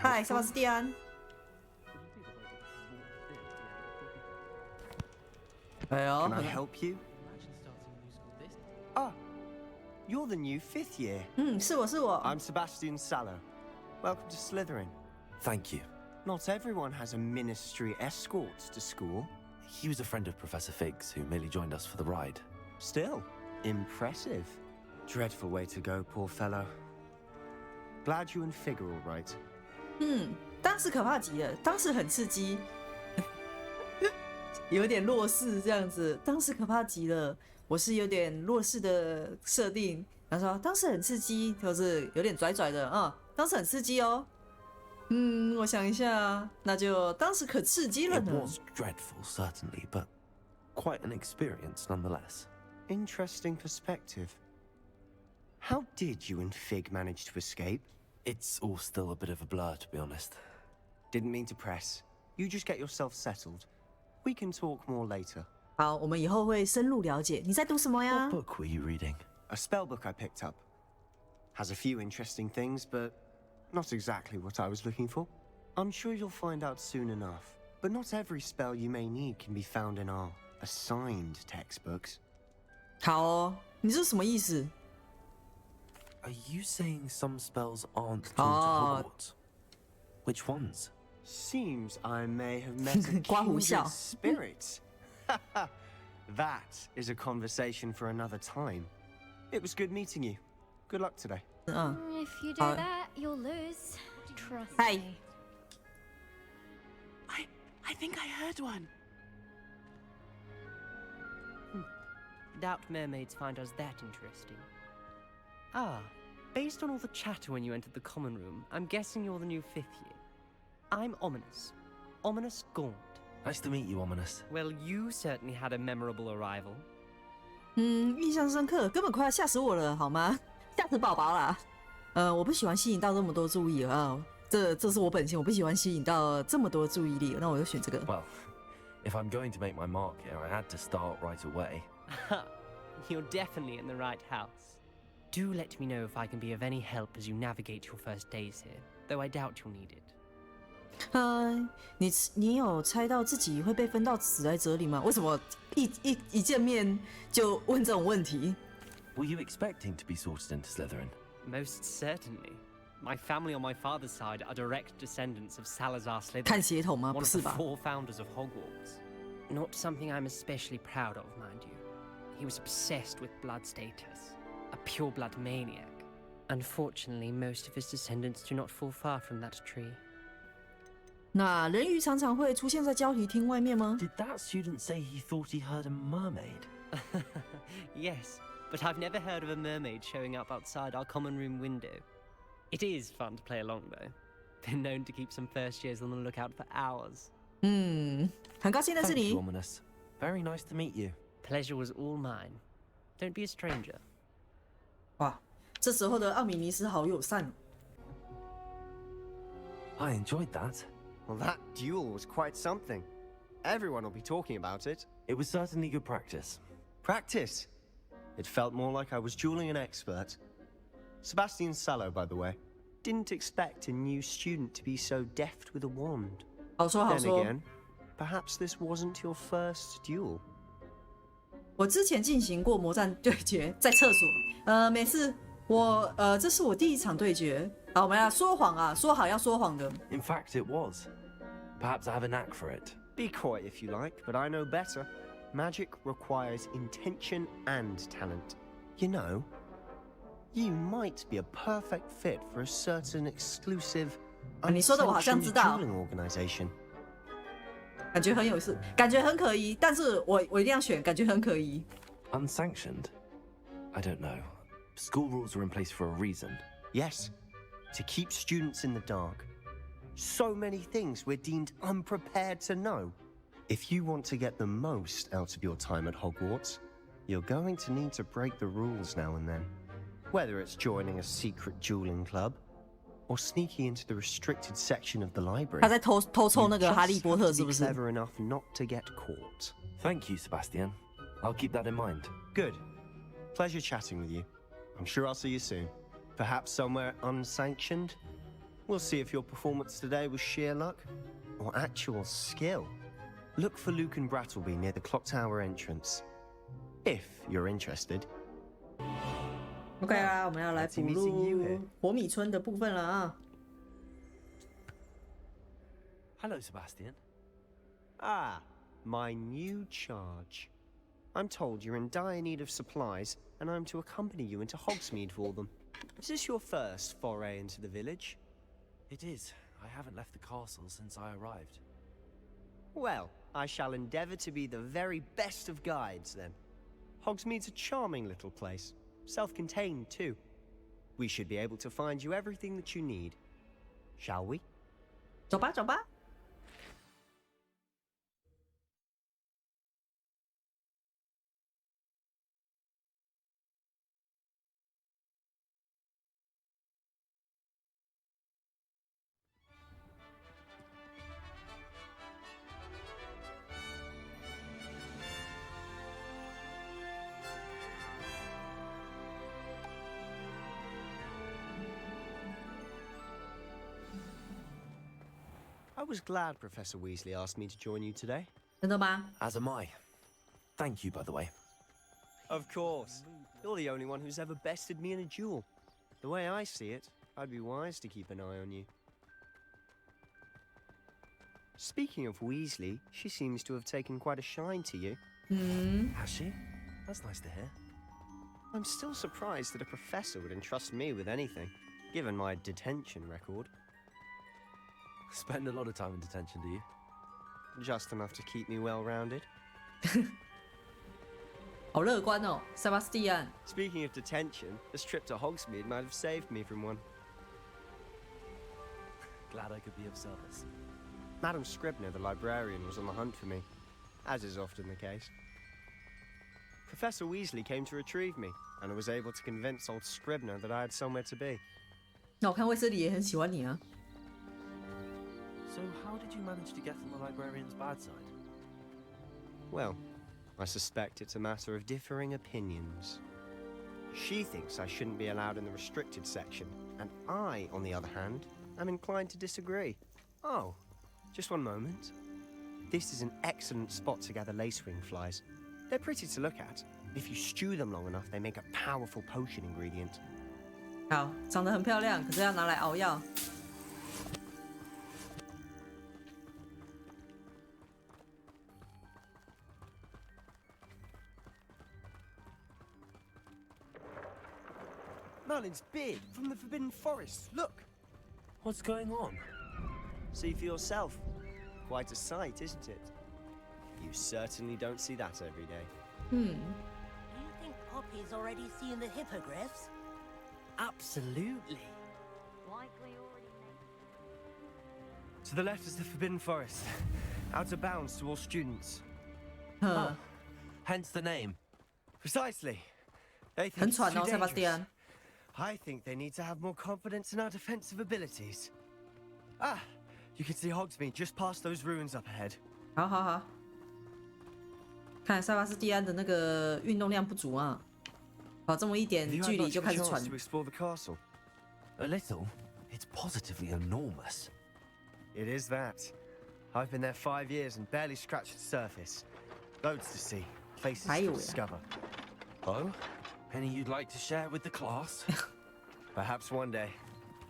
嗨，塞巴斯蒂安。哎呦 Can I help you? Ah, you're the new 5th year. 是我。I'm Sebastian Sallow. Welcome to Slytherin. Thank you. Not everyone has a ministry escort to school. He was a friend of Professor Fig's who merely joined us for the ride. Still, impressive. Dreadful way to go, poor fellow. Glad you and Fig are all right. 当时可怕极了，当时很刺激，有点弱势这样子。当时可怕极了，我是有点弱势的设定。他说当时很刺激，就是有点拽拽的当时很刺激哦。我想一下，那就当时可刺激了 It 呢。was dreadful, certainly, but quite an experience nonetheless. Interesting perspective. How did you and Fig manage to escape? It's all still a bit of a blur, to be honest. Didn't mean to press. You just get yourself settled. We can talk more later. 好，我们以后会深入了解。你在读什么呀 What book were you reading? A spell book I picked up. Has a few interesting things, but not exactly what I was looking for. I'm sure you'll find out soon enough. But not every spell you may need can be found in our assigned textbooks. 好哦，你这是什么意思？ Are you saying some spells aren't taught at Hogwarts? Which ones? Seems I may have met a 刮胡笑 kindred spirit. That is a conversation for another time. It was good meeting you. Good luck today. If you do that, you'll lose. Trust Hi. me. I think I heard one. Doubt mermaids find us that interesting. Ah, based on all the chatter when you entered the common room, I'm guessing you're the new 5th year. I'm Ominous. Ominous Gaunt. Nice to meet you, Ominous. Well, you certainly had a memorable arrival. 印象深刻，根本快要吓死我了，好吗？吓死宝宝啦！我不喜欢吸引到这么多注意啊，这是我本性，我不喜欢吸引到这么多注意力，那我就选这个。Well, if I'm going to make my mark here, I had to start right away. You're definitely in the right house. Do let me know if I can be of any help as you navigate your first days here, though I doubt you'll need it. 你有猜到自己会被分到史莱哲里吗？为什么一见面就问这种问题？ Were you expecting to be sorted into Slytherin? Most certainly. My family on my father's side are direct descendants of Salazar Slytherin, 看血统吗？ one 不 of 是 the 吧？ 4 founders of Hogwarts. Not something I'm especially proud of, mind you. He was obsessed with blood status, a pure-blood maniac. Unfortunately, most of his descendants do not fall far from that tree. 那人鱼常常会出现在教题厅外面吗？ Did that student say he thought he heard a mermaid? Yes, but I've never heard of a mermaid showing up outside our common room window. It is fun to play along, though. Been known to keep some first years on the lookout for hours. 很高兴认识 Thank 你 you,。Ominous. Very nice to meet you. Pleasure was all mine. Don't be a stranger. 哇，这时候的奥米尼斯好友善。 I enjoyed that. Well, that duel was quite something. Everyone will be talking about it. It was certainly good practice. Practice. It felt more like I was dueling an expert. Sebastian Sallow, by the way. Didn't expect a new student to be so deft with a wand. 好说好 Then 说。 again, perhaps this wasn't your first duel. 我之前进行过魔战对决，在厕所。没事，这是我第一场对决。好，我们要说谎啊，说好要说谎的。 In fact, it was. Perhaps I have a knack for it. Be coy if you like, but I know better. Magic requires intention and talent. You know, you might be a perfect fit for a certain exclusive 你说的我好像知 unsanctioned 道。 dueling organization. 感觉很有事，感觉很可疑，但是我一定要选，感觉很可疑。 Unsanctioned? I don't know. School rules are in place for a reason. Yes, to keep students in the dark. So many things we're deemed unprepared to know. If you want to get the most out of your time at Hogwarts, you're going to need to break the rules now and then. Whether it's joining a secret dueling club, or sneaking into the restricted section of the library. 他在偷抽 you 那个哈利 just 波 have 特 to 是 be 不是？ clever enough not to get caught. Thank you, Sebastian. I'll keep that in mind. Good. Pleasure chatting with you. I'm sure I'll see you soon. Perhaps somewhere unsanctioned? We'll see if your performance today was sheer luck or actual skill. Look for Luke and Brattleby near the clock tower entrance. If you're interested. OK 啦，我们要来补录火米村的部分了啊。Hello, Sebastian. Ah, my new charge. I'm told you're in dire need of supplies, and I'm to accompany you into Hogsmeade for them. Is this your first foray into the village? It is. I haven't left the castle since I arrived. Well, I shall endeavour to be the very best of guides, then. Hogsmeade's a charming little place. Self-contained, too. We should be able to find you everything that you need. Shall we? 走吧，走吧。I was glad Professor Weasley asked me to join you today. 真的吗？ As am I. Thank you, by the way. Of course. You're the only one who's ever bested me in a duel. The way I see it, I'd be wise to keep an eye on you. Speaking of Weasley, she seems to have taken quite a shine to you. Has she? That's nice to hear. I'm still surprised that a professor would entrust me with anything, given my detention record. Spend a lot of time in detention, do you? Just enough to keep me well-rounded. 好乐观哦，塞巴斯蒂安。 Speaking of detention, this trip to Hogsmeade might have saved me from one. Glad I could be of service. Madam Scribner, the librarian, was on the hunt for me, as is often the case. Professor Weasley came to retrieve me, and I was able to convince old Scribner that I had somewhere to be. 那我看卫斯理也很喜欢你啊。 So how did you manage to get on the librarian's bad side? Well, I suspect it's a matter of differing opinions. She thinks I shouldn't be allowed in the restricted section, and I, on the other hand, am inclined to disagree. Oh, just one moment. This is an excellent spot to gather lacewing flies. They're pretty to look at. If you stew them long enough, they make a powerful potion ingredient. 好，长得很漂亮，可是要拿来熬药。 Merlin's beard from the Forbidden Forest. Look! What's going on? See for yourself. Quite a sight, isn't it? You certainly don't see that every day. Do you think Poppy's already seen the hippogriffs? Absolutely. Likely already made. To the left is the Forbidden Forest. Out of bounds to all students. Huh. Hence the name. Precisely. They think 很 it's 喘 too 哦，塞巴斯蒂 dangerous. 安。 I think they need to have more confidence in our defensive abilities. Ah, you can see Hogsmeade just past those ruins up ahead. 好好好。看来塞巴斯蒂安的那个运动量不足啊，跑这么一点 Have you 距 had 离 much 就 of a 开始 chance 喘 to。explore the castle? A little. It's positively enormous. It is that. I've been there 5 years and barely scratched the surface. Loads to see, places 还 to 有呀 discover. Oh? Any you'd like to share with the class? Perhaps one day.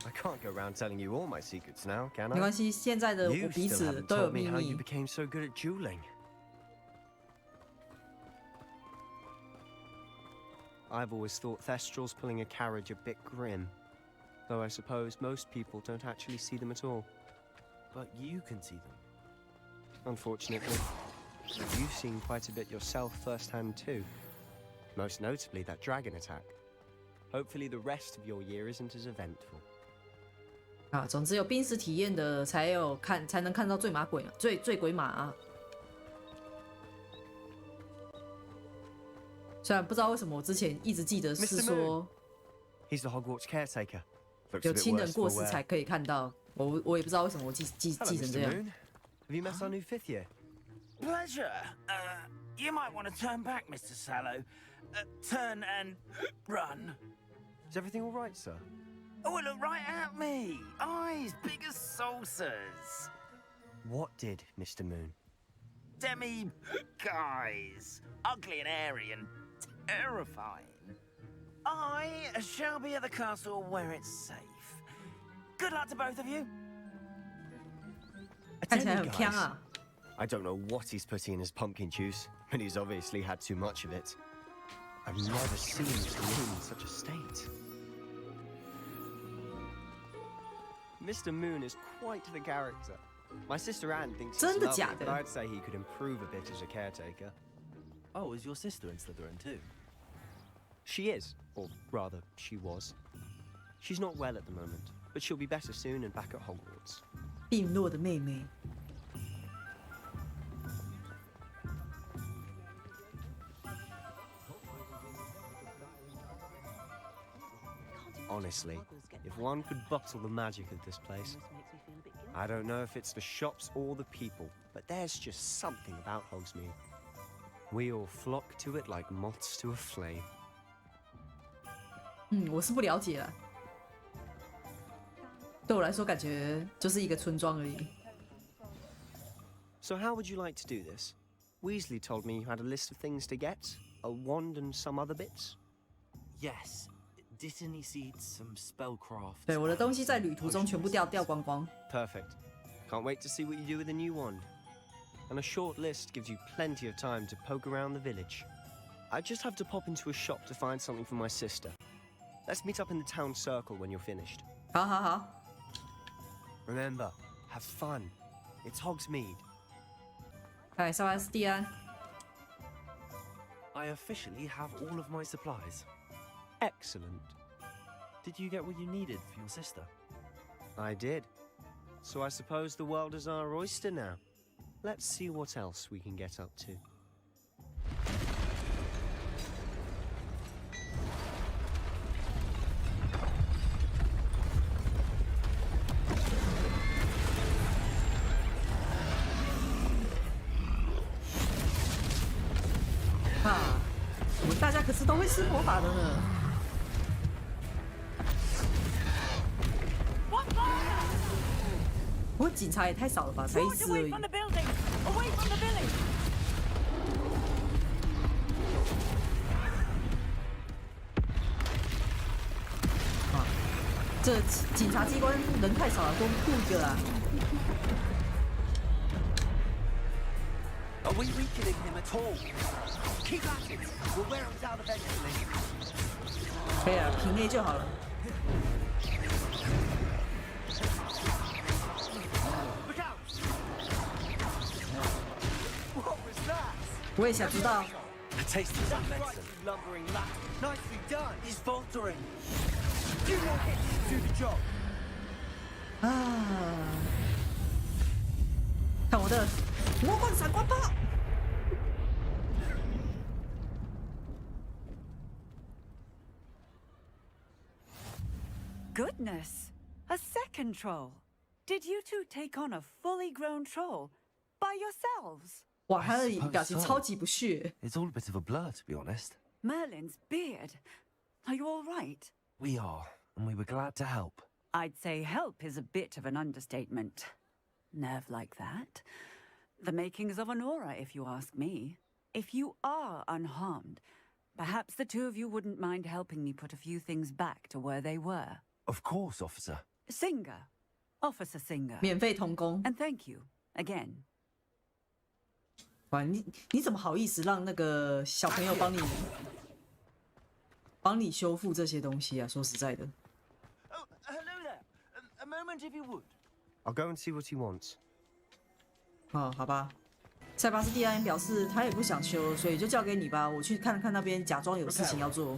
I can't go around telling you all my secrets now, can 没 I? 关系，现在的我 You 彼 still 此 haven't 都有 told me 秘 how you 密。 became so good at dueling. I've always thought Thestrals pulling a carriage a bit grim, though I suppose most people don't actually see them at all. But you can see them. Unfortunately, you've seen quite a bit yourself firsthand too. Most notably that dragon attack. Hopefully the rest of your year isn't as eventful. 啊，总之有濒死体验的才能看到醉马鬼啊，醉鬼马啊。虽然不知道为什么我之前一直记得是 Mr. 说 He's the Hogwarts caretaker. Looks 有 a bit 亲人 worse 过 for 世 wear. 才可以看到，我也不知道为什么我记 Hello, 成 Mr. 这样。 Moon. Have you met our new 5th year? Pleasure. You might want to turn back, Mr. Sallow. Turn and run. Is everything all right, sir? Oh, it looked right at me. Eyes big as saucers. What did, Mr. Moon? Demi guys. Ugly and airy and terrifying. I shall be at the castle where it's safe. Good luck to both of you. 看起来很强啊。 I don't know what he's putting in his pumpkin juice, but he's obviously had too much of it. I've never seen Mr. Moon in such a state. Mr. Moon is quite the character. My sister Anne thinks he's lovely, but I'd say he could improve a bit as a caretaker. Oh, is your sister in Slytherin too? She is, or rather, she was. She's not well at the moment, but she'll be better soon and back at Hogwarts. 病弱的妹妹。 Honestly, if one could bottle the magic of this place. I don't know if it's the shops or the people, but there's just something about Hogsmeade. We all flock to it like moths to a flame. 我是不了解了。对我来说，感觉就是一个村庄而已。 So how would you like to do this? Weasley told me you had a list of things to get, a wand and some other bits. Yes. Dittany seeds, some spellcraft. 对，我的东西在旅途中全部掉光光。 Perfect. Can't wait to see what you do with the new wand. And a short list gives you plenty of time to poke around the village. I just have to pop into a shop to find something for my sister. Let's meet up in the town circle when you're finished. 好好好。 Remember, have fun. It's Hogsmeade. 哎，塞巴斯蒂安。 I officially have all of my supplies. Excellent. Did you get what you needed for your sister? I did. So I suppose the world is our oyster now. Let's see what else we can get up to. 我们大家可是都会施魔法的呢。 不过警察也太少了吧，才1只而已。啊，这警察机关人太少了，多雇一个啊。Are we weakening him at all? Keep at it. We'll wear him down eventually. 可以啊，平 A 就好了。 我也想知道。 A taste of some medicine. Lumbering lad. Nicely done. He's faltering. Do your hit. Do the job. 啊！看我的魔幻闪光炮！ Goodness! A second troll! Did you two take on a fully grown troll by yourselves? 哇，他的表情超级不屑。 It's all a bit of a blur, to be honest. Merlin's beard. Are you all right? We are, and we were glad to help. I'd say help is a bit of an understatement. Nerve like that. The makings of an aura, if you ask me. If you are unharmed, perhaps the two of you wouldn't mind helping me put a few things back to where they were. Of course, officer. Singer. Officer Singer. 免费童工。 And thank you, again. 哇，你怎么好意思让那个小朋友帮你修复这些东西啊？说实在的。 Oh, hello there. A moment, if you would. I'll go and see what he wants. 哦，好吧。塞巴斯蒂安表示他也不想修，所以就交给你吧。我去看看那边，假装有事情要做。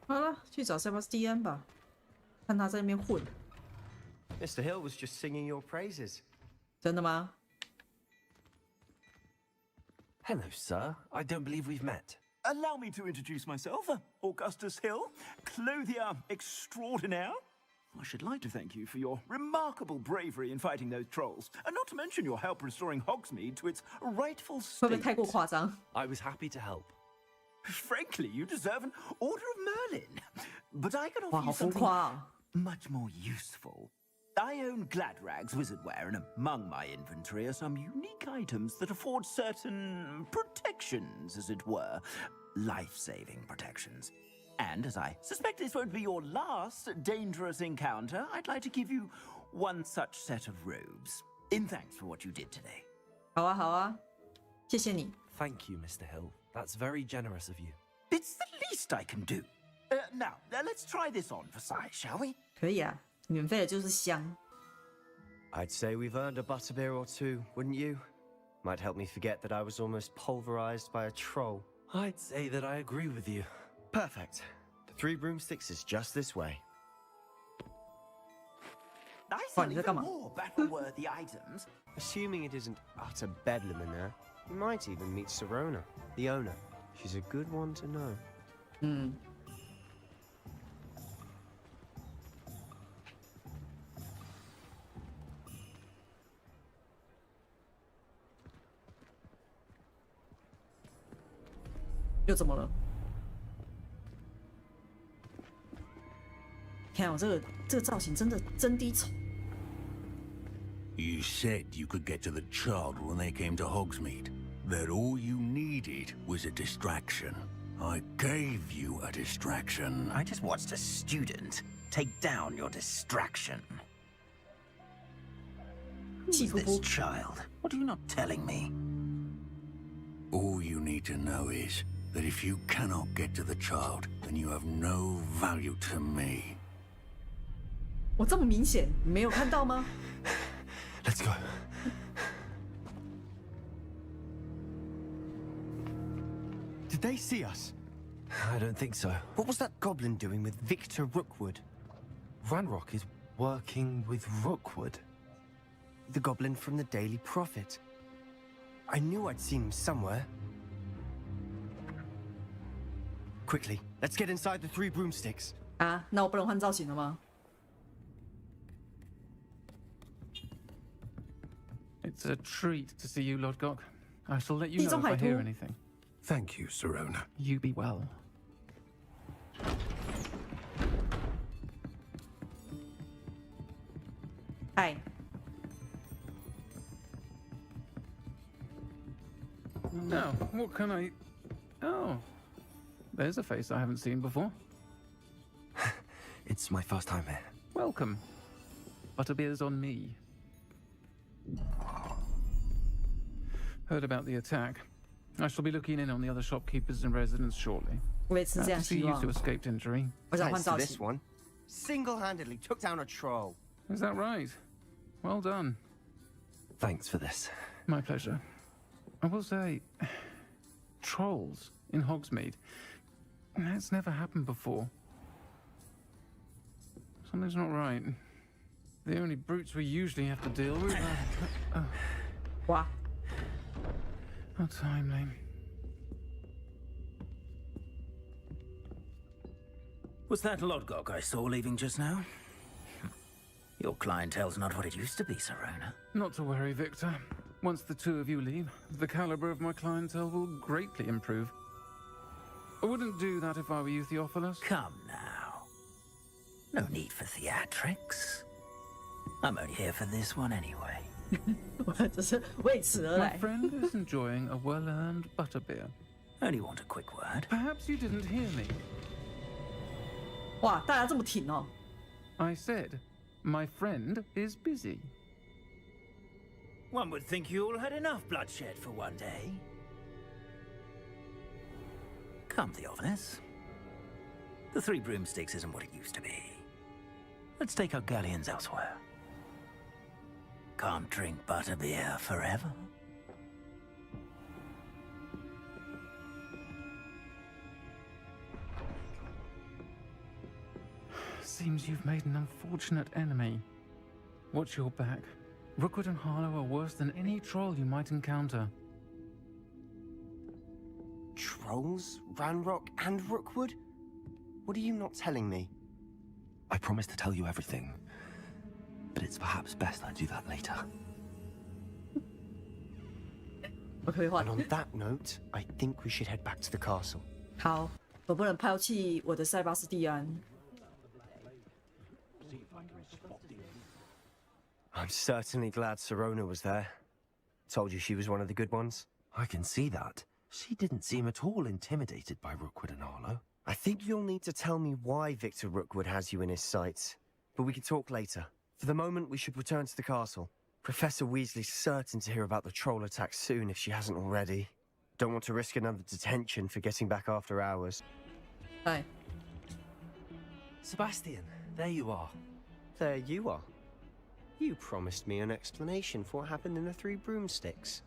好了，去找塞巴斯蒂安吧，看他在那边混。 Mr. Hill was just singing your praises. 真的吗？ Hello, sir. I don't believe we've met. Allow me to introduce myself, Augustus Hill, clothier extraordinaire. I should like to thank you for your remarkable bravery in fighting those trolls, and not to mention your help restoring Hogsmeade to its rightful 会不会 state. 太过夸张？ I was happy to help. Frankly, you deserve an Order of Merlin. But I can 哇， offer 好 you 浮 something 夸啊！ much more useful. I own Gladrag's wizardware, and among my inventory are some unique items that afford certain protections, as it were. Life-saving protections. And as I suspect this won't be your last dangerous encounter, I'd like to give you one such set of robes, in thanks for what you did today. 好啊，好啊，谢谢你。 Thank you, Mr. Hill. That's very generous of you. It's the least I can do. Now, let's try this on for size, shall we? 可以啊，免费的就是香。 I'd say we've earned a butterbeer or two, wouldn't you? Might help me forget that I was almost pulverized by a troll. I'd say that I agree with you. Perfect. The 3 broomsticks is just this way. I sell even more battle-worthy items. Assuming it isn't utter bedlam in there, you might even meet Serona, the owner. She's a good one to know. 嗯。又怎么了？看我这个造型真低丑。 You said you could get to the child when they came to Hogsmeade. That all you needed was a distraction. I gave you a distraction. I just watched a student take down your distraction. Who's this child? What are you not telling me? All you need to know is that if you cannot get to the child, then you have no value to me. 我这么明显，你没有看到吗？ Let's go. Did they see us? I don't think so. What was that goblin doing with Victor Rookwood? Ranrock is working with Rookwood. The goblin from the Daily Prophet. I knew I'd seen him somewhere. Quickly, let's get inside the 3 broomsticks. 啊，那我不能换造型了吗？ It's a treat to see you, Lodgok. I shall let you know if I hear anything. Thank you, Serona. You be well. Hi. Now, what can I... Oh, there's a face I haven't seen before. It's my first time here. Welcome. Butterbeer's on me. Heard about the attack. I shall be looking in on the other shopkeepers and residents shortly. 我也是这样 See 希 you 望 to。escaped injury. 我想换 Thanks 造 to this 型。 one. Single-handedly took down a troll. Is that right? Well done. Thanks for this. My pleasure. I will say, trolls in Hogsmeade. That's never happened before. Something's not right. The only brutes we usually have to deal with are... Wow. How timely. Was that Lodgok I saw leaving just now? Your clientele's not what it used to be, Serona. Not to worry, Victor. Once the 2 of you leave, the caliber of my clientele will greatly improve. I wouldn't do that if I were you, Theophilus. Come now. No need for theatrics. I'm only here for this one anyway. 我只是为此而 My 来。 friend is enjoying a well-earned butterbeer. Only want a quick word. Perhaps you didn't hear me. 哇，大家这么挺哦。 I said, my friend is busy. One would think you all had enough bloodshed for one day. Come, Theophilus. The 3 broomsticks isn't what it used to be. Let's take our galleons elsewhere. Can't drink butterbeer forever. Seems you've made an unfortunate enemy. Watch your back. Rookwood and Harlow are worse than any troll you might encounter. Trolls, Ranrock, and Rookwood? What are you not telling me? I promise to tell you everything, but it's perhaps best I do that later. 我可以换 And。on that note, I think we should head back to the castle. 好，我不能抛弃我的塞巴斯蒂安。I'm certainly glad Sirona was there. Told you she was one of the good ones. I can see that. She didn't seem at all intimidated by Rookwood and Arlo. I think you'll need to tell me why Victor Rookwood has you in his sights. But we can talk later. For the moment, we should return to the castle. Professor Weasley's certain to hear about the troll attack soon if she hasn't already. Don't want to risk another detention for getting back after hours. Hi. Sebastian, there you are. There you are. You promised me an explanation for what happened in the Three Broomsticks.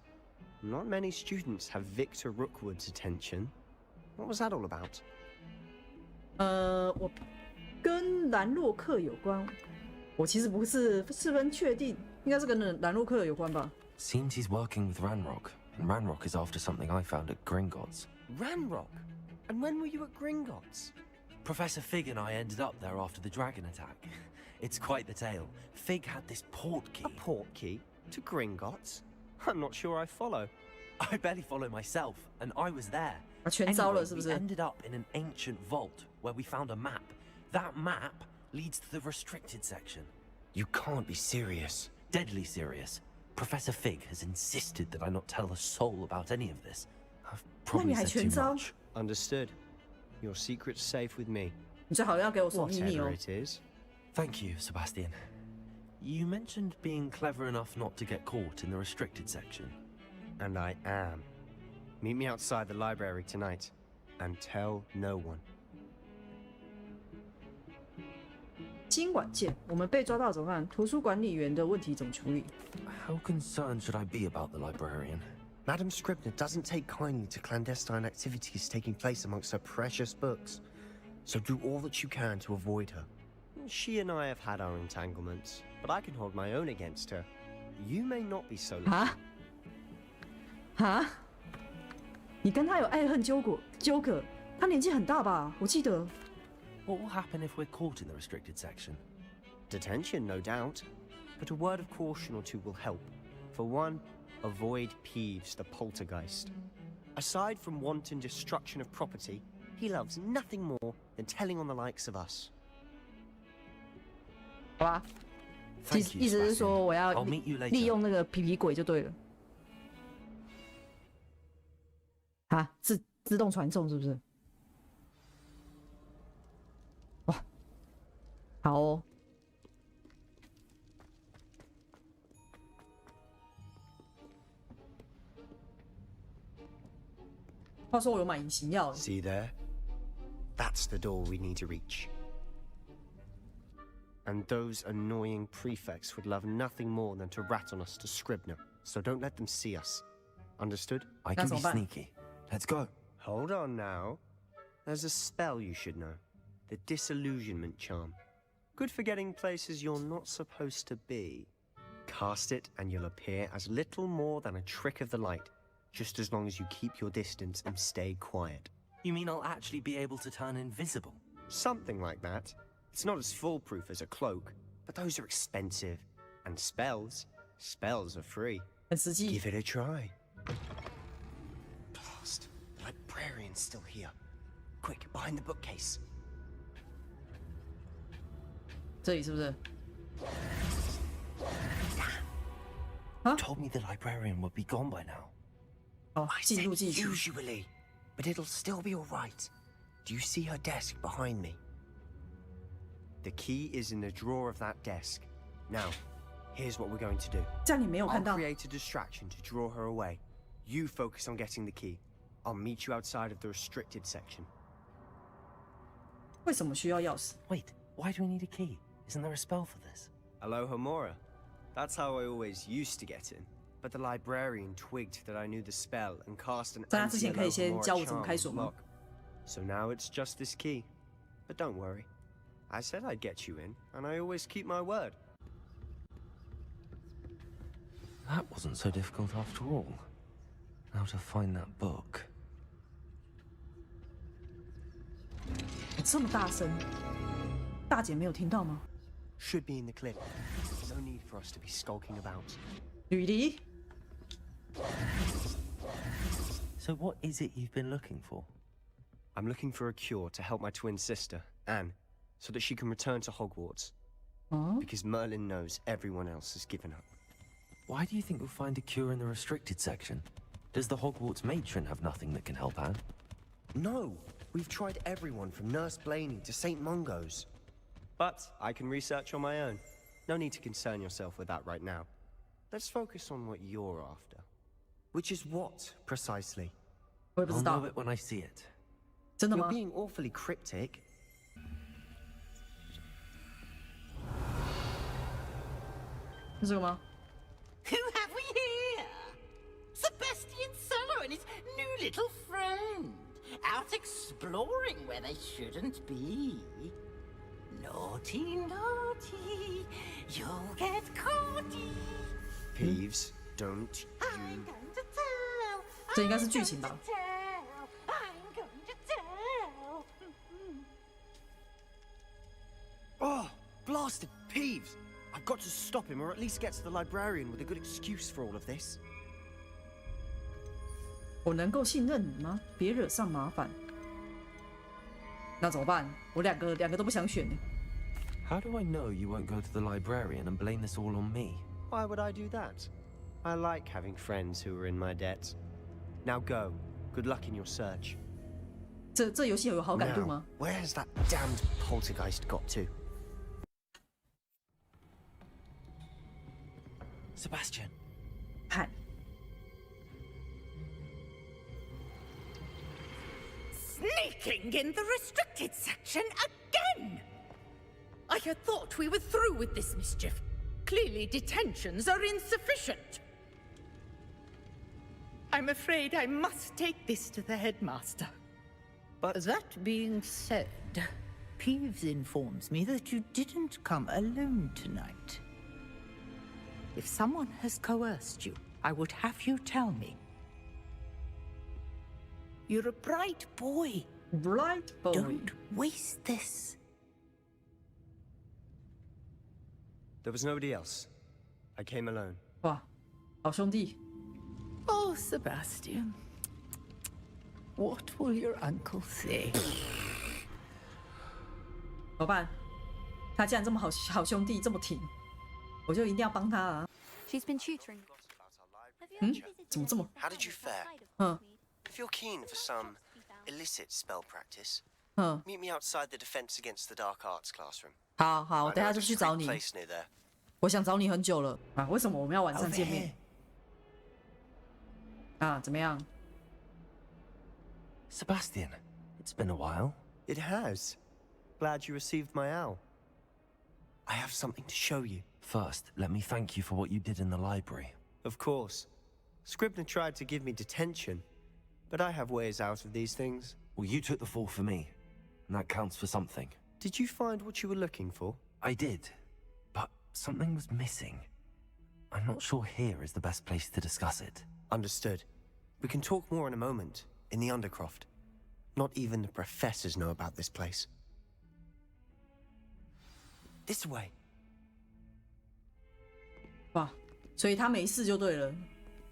Not many students have Victor Rookwood's attention. What was that all about? 我跟兰洛克有关。我其实不是十分确定，应该是跟兰洛克有关吧。Seems he's working with Ranrock, and Ranrock is after something I found at Gringotts. Ranrock? And when were you at Gringotts? Professor Fig and I ended up there after the dragon attack. It's quite the tale. Fig had this portkey. A portkey? To Gringotts? I'm not sure I follow. I barely follow myself, and I was there. 全招了 Anyway, 是不 we 是？ ended up in an ancient vault where we found a map. That map leads to the restricted section. You can't be serious. Deadly serious. Professor Fig has insisted that I not tell a soul about any of this. I've probably said too much. Understood. Your secret's safe with me. 你最好要给我守秘密 Whatever 哦。 it is. Thank you, Sebastian. You mentioned being clever enough not to get caught in the restricted section. And I am. Meet me outside the library tonight. And tell no one. 今晚见。我们被抓到怎么办？图书管理员的问题怎么处理？ How concerned should I be about the librarian? Madam Scribner doesn't take kindly to clandestine activities taking place amongst her precious books. So do all that you can to avoid her. She and I have had our entanglements, but I can hold my own against her. You may not be so lucky. 啊？啊？你跟他有爱恨纠葛？他年纪很大吧？我记得。 What will happen if we're caught in the restricted section? Detention, no doubt. But a word of caution or two will help. For one, avoid Peeves, the poltergeist. Aside from wanton destruction of property, he loves nothing more than telling on the likes of us. 好吧， Thank you, 意思是说 Sebastian. 我要 I'll meet you later. 利用那个皮鬼就对了。啊，自动传送是不是？哇，好哦。话说我有买隐形药。 See there? That's the door we need to reach. And those annoying prefects would love nothing more than to rat on us to Scribner, so don't let them see us. Understood? I can be That's all bad. sneaky. Let's go. Hold on now. There's a spell you should know. The Disillusionment Charm. Good for getting places you're not supposed to be. Cast it and you'll appear as little more than a trick of the light, just as long as you keep your distance and stay quiet. You mean I'll actually be able to turn invisible? Something like that. It's not as foolproof as a cloak, but those are expensive. And spells are free. 很实际。 Give it a try. Blast. The librarian's still here. Quick, behind the bookcase. 这里是不是？ Told me the librarian would be gone by now. 哦， I 进 said 入进去。 usually, but it'll still be alright. Do you see her desk behind me? The key is in the drawer of that desk. Now, here's what we're going to do. 这样你没有看 I'll 到。 create a distraction to draw her away. You focus on getting the key. I'll meet you outside of the restricted section. 为什么需要钥匙？ Wait, why do we need a key? Isn't there a spell for this? Hello, Homora. That's how I always used to get in. But the librarian twigged that I knew the spell and cast an 在他之前可以先 anti-Hello 教 Homora 我怎么开 charm 锁 on 吗 lock. So now it's just this key. But don't worry. I said I'd get you in, and I always keep my word. That wasn't so difficult after all. Now to find that book. 这么大声，大姐没有听到吗？ Should be in the clip. No need for us to be skulking about. 吕离， So what is it you've been looking for? I'm looking for a cure to help my twin sister, Anne, so that she can return to Hogwarts. Because Merlin knows everyone else has given up. Why do you think you'll find a cure in the restricted section? Does the Hogwarts matron have nothing that can help Anne? No, we've tried everyone from Nurse Blaney to St. Mungo's. But I can research on my own. No need to concern yourself with that right now. Let's focus on what you're after. Which is what, precisely? I'll know it when I see it. You're being awfully cryptic. 是这个吗？ Who have we here? Sebastian Sallow and his new little friend. Out exploring where they shouldn't be. Naughty, naughty. You'll get caughty. Peeves, don't I'm you... going to tell. 这应该是剧情吧？ I'm going to tell. Oh, blasted Peeves! I've got to stop him, or at least get to the librarian with a good excuse for all of this. 我能够信任你吗？别惹上麻烦。那怎么办？我两个都不想选。 How do I know you won't go to the librarian and blame this all on me? Why would I do that? I like having friends who are in my debt. Now go. Good luck in your search. 这游戏有好感度吗？ Now, where has that damned poltergeist got to? Sebastian. 嗨， Sneaking in the restricted section again! I had thought we were through with this mischief. Clearly detentions are insufficient. I'm afraid I must take this to the headmaster. But that being said, Peeves informs me that you didn't come alone tonight. If someone has coerced you, I would have you tell me. You're a bright boy. Bright boy. Don't waste this. There was nobody else. I came alone. 哇，好兄弟。 Oh, Sebastian. What will your uncle say? 怎么办？他既然这么好兄弟，这么挺，我就一定要帮他啊！ She's been tutoring. 怎么这么？ How did you fare? 嗯 If you're keen for some illicit spell practice, 嗯， meet me outside the Defense Against the Dark Arts classroom. 好好，我 I 等 know 下 a 就去找 discreet 你。 place near there. 我想找你很久了啊！为什么我们要晚上 Over 见面 here. 啊？怎么样？ Sebastian, it's been a while. It has. Glad you received my owl. I have something to show you. First, let me thank you for what you did in the library. Of course. Scribner tried to give me detention, but I have ways out of these things. Well, you took the fall for me, and that counts for something. Did you find what you were looking for? I did, but something was missing. I'm not sure here is the best place to discuss it. Understood. We can talk more in a moment, in the undercroft. Not even the professors know about this place. This way. 哇，所以他没事就对了，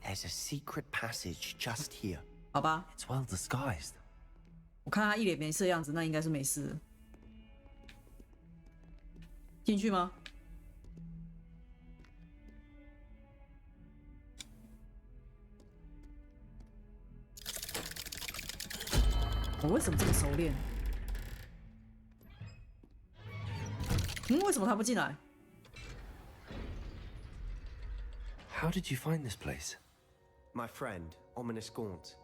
There's a secret passage just here. 好吧？ It's well disguised. 我看他一脸没事的样子，那应该是没事。进去吗？我为什么这么熟练？为什么他不进来？ How did you find this place? My friend, Ominous Gaunt.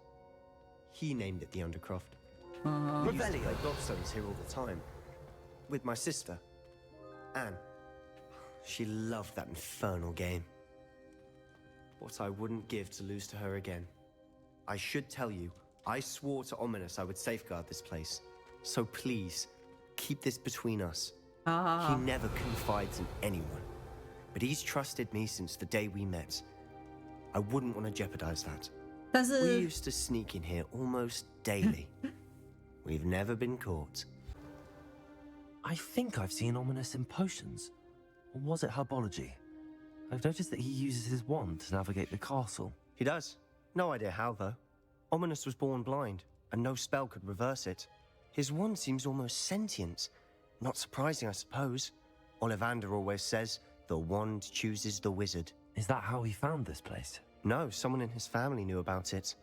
He named it the Undercroft. Uh-huh. We used to play gobstones here all the time. With my sister, Anne. She loved that infernal game. What I wouldn't give to lose to her again. I should tell you, I swore to Ominous I would safeguard this place. So please, keep this between us. He never confides in anyone. But he's trusted me since the day we met. I wouldn't want to jeopardize that. 但是 We used to sneak in here almost daily. We've never been caught. I think I've seen Ominous in potions. Or was it herbology? I've noticed that he uses his wand to navigate the castle. He does. No idea how, though. Ominous was born blind, and no spell could reverse it. His wand seems almost sentient. Not surprising, I suppose. Ollivander always says, the wand chooses the wizard. Is that how he found this place? No, someone in his family knew about it.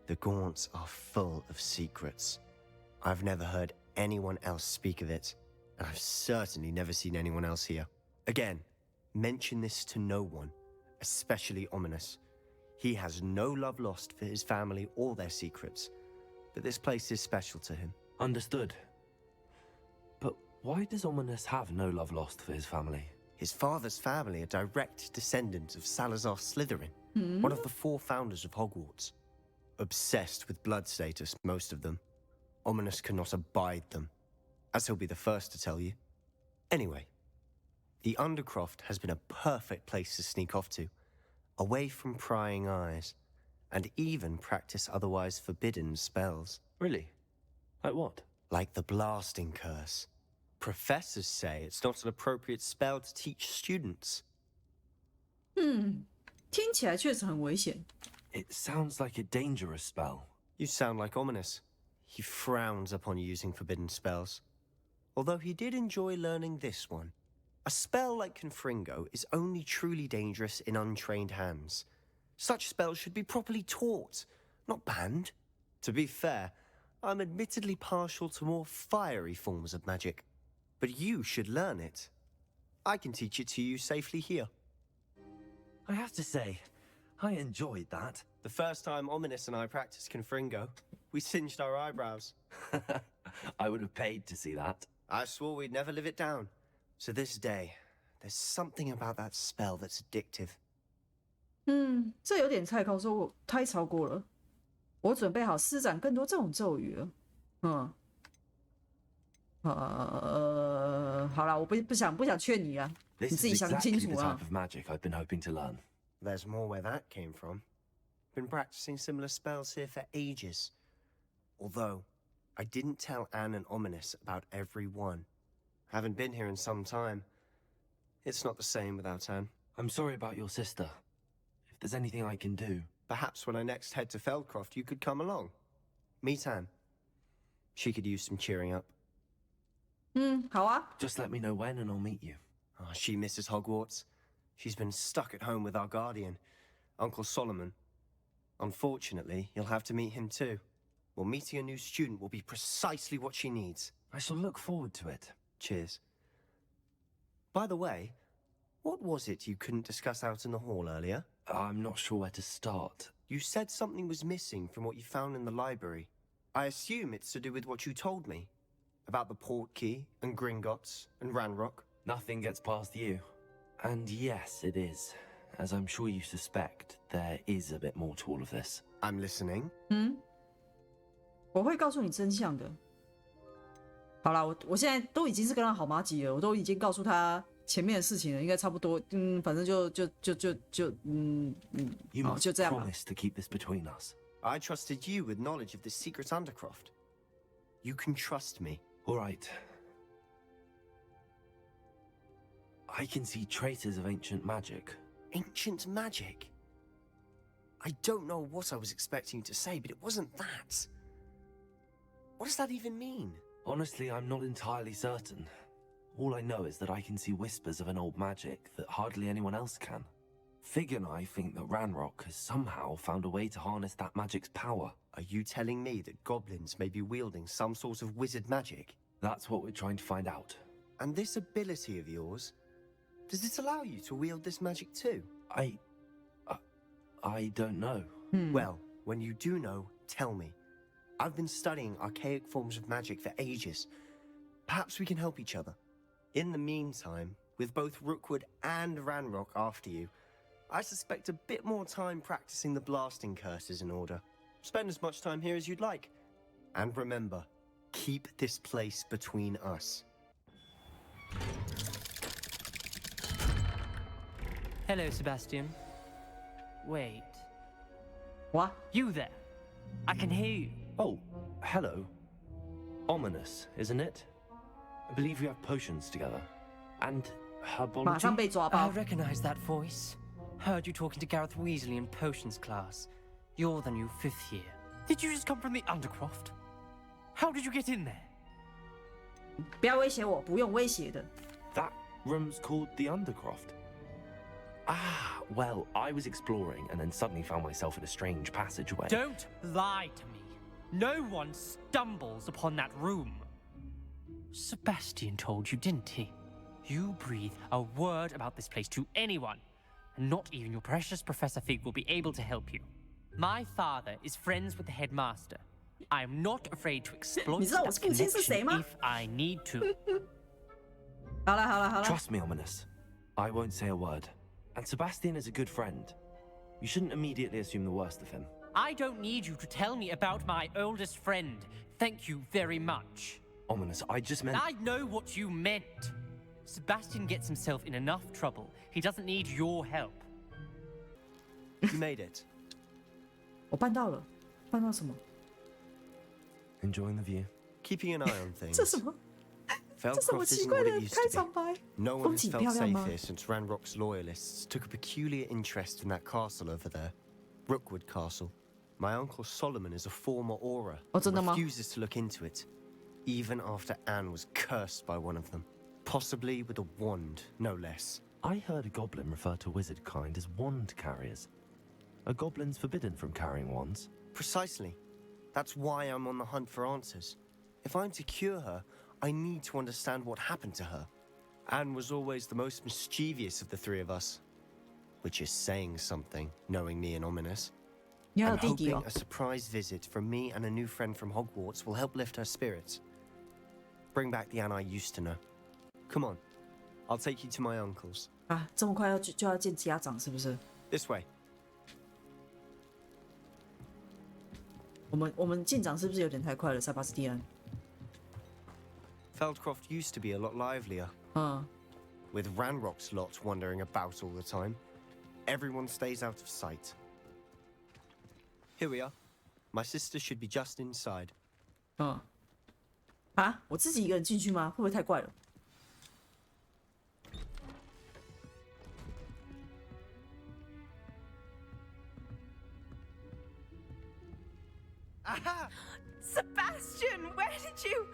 The Gaunts are full of secrets. I've never heard anyone else speak of it, and I've certainly never seen anyone else here. Again, mention this to no one, especially Ominous. He has no love lost for his family or their secrets, but this place is special to him. Understood. But why does Ominous have no love lost for his family? His father's family are direct descendants of Salazar Slytherin, one of the 4 founders of Hogwarts. Obsessed with blood status, most of them. Ominous cannot abide them, as he'll be the first to tell you. Anyway, the undercroft has been a perfect place to sneak off to, away from prying eyes, and even practice otherwise forbidden spells. Really? Like what? Like the blasting curse. Professors say it's not an appropriate spell to teach students. 听起来确实很危险。 It sounds like a dangerous spell. You sound like Ominous. He frowns upon using forbidden spells. Although he did enjoy learning this one. A spell like Confringo is only truly dangerous in untrained hands. Such spells should be properly taught, not banned. To be fair, I'm admittedly partial to more fiery forms of magic. But you should learn it. I can teach it to you safely here. I have to say, I enjoyed that. The first time Ominous and I practiced Confringo, we singed our eyebrows. I would have paid to see that. I swore we'd never live it down. To this day, there's something about that spell that's addictive. 这有点太超过了。我准备好施展更多这种咒语了。好啦，我不想劝你啊，你 This 自己 is 想 exactly 清 the 楚啊 type。of magic I've been hoping to learn. There's more where that came from. Been practicing similar spells here for ages. Although, I didn't tell Anne and Ominous about every one. Haven't been here in some time. It's not the same without Anne. I'm sorry about your sister. If there's anything I can do... Perhaps when I next head to Feldcroft, you could come along. Meet Anne. She could use some cheering up. 好啊。 Just let me know when and I'll meet you. Oh, she misses Hogwarts. She's been stuck at home with our guardian, Uncle Solomon. Unfortunately, you'll have to meet him too. Well, meeting a new student will be precisely what she needs. I shall look forward to it. Cheers. By the way, what was it you couldn't discuss out in the hall earlier? I'm not sure where to start. You said something was missing from what you found in the library. I assume it's to do with what you told me. About the Portkey, and Gringotts, and Ranrock. Nothing gets past you. And yes, it is. As I'm sure you suspect, there is a bit more to all of this. I'm listening. 我会告诉你真相的。好啦，我现在都已经是跟他好麻吉了，我都已经告诉他前面的事情了，应该差不多。反正就这样吧。 Promise to keep this between us. I trusted you with knowledge of the secret undercroft. You can trust me. All right. I can see traces of ancient magic. Ancient magic? I don't know what I was expecting you to say, but it wasn't that. What does that even mean? Honestly, I'm not entirely certain. All I know is that I can see whispers of an old magic that hardly anyone else can. Fig and I think that Ranrock has somehow found a way to harness that magic's power. Are you telling me that goblins may be wielding some sort of wizard magic? That's what we're trying to find out. And this ability of yours, does it allow you to wield this magic too? I don't know. Well, when you do know, tell me. I've been studying archaic forms of magic for ages. Perhaps we can help each other. In the meantime, with both Rookwood and Ranrock after you, I suspect a bit more time practicing the blasting curse is in order. Spend as much time here as you'd like. And remember, keep this place between us. Hello, Sebastian. Wait. What? You there? I can hear you. Oh, hello. Ominous, isn't it? I believe we have potions together. And herbology? 马上被抓 I 包。 recognize that voice. Heard you talking to Gareth Weasley in potions class. You're the new 5th year. Did you just come from the undercroft? How did you get in there? 不要威胁我，不用威胁的。Rooms called the undercroft. Ah, well, I was exploring and then suddenly found myself in a strange passageway. Don't lie to me. No one stumbles upon that room. Sebastian told you, didn't he? You breathe a word about this place to anyone, and not even your precious Professor Fig will be able to help you. My father is friends with the headmaster. I am not afraid to exploit that connection if I need to. 好了。 Trust me, Ominous. I won't say a word. And Sebastian is a good friend. You shouldn't immediately assume the worst of him. I don't need you to tell me about my oldest friend. Thank you very much. Ominous, I just meant... I know what you meant. Sebastian gets himself in enough trouble. He doesn't need your help. You made it. 我办到了，办到什么？ Enjoying the view. Keeping an eye on things. 这什么？这什么 Feldcroft 奇 isn't 怪 what 的 it used 开 to 场 be. 白？ No one 风 has 景 felt 漂亮 safe 吗？ here since Ranrock's loyalists took a peculiar interest in that castle over there. Rookwood Castle. My uncle Solomon is a former Auror真的吗？ and refuses to look into it, even after Anne was cursed by one of them. Possibly with a wand, no less. I heard a goblin refer to wizard kind as wand carriers. Are goblins forbidden from carrying wands? Precisely. That's why I'm on the hunt for answers. If I'm to cure her, I need to understand what happened to her. Anne was always the most mischievous of the three of us. Which is saying something, knowing me and Ominous. 你还有 I'm 弟弟 hoping 哦 a？ surprise visit from me and a new friend from Hogwarts will help lift her spirits. Bring back the Anne I used to know. Come on, I'll take you to my uncle's. 啊，这么快就要见家长是不是？ This way. 我们进展是不是有点太快了，塞巴斯蒂安？ Feldcroft used to be a lot livelier. 嗯， With Ranrock's lot wandering about all the time. Everyone stays out of sight. Here we are. My sister should be just inside. 嗯，啊，我自己一个人进去吗？会不会太怪了？ Aha! Sebastian, where did you...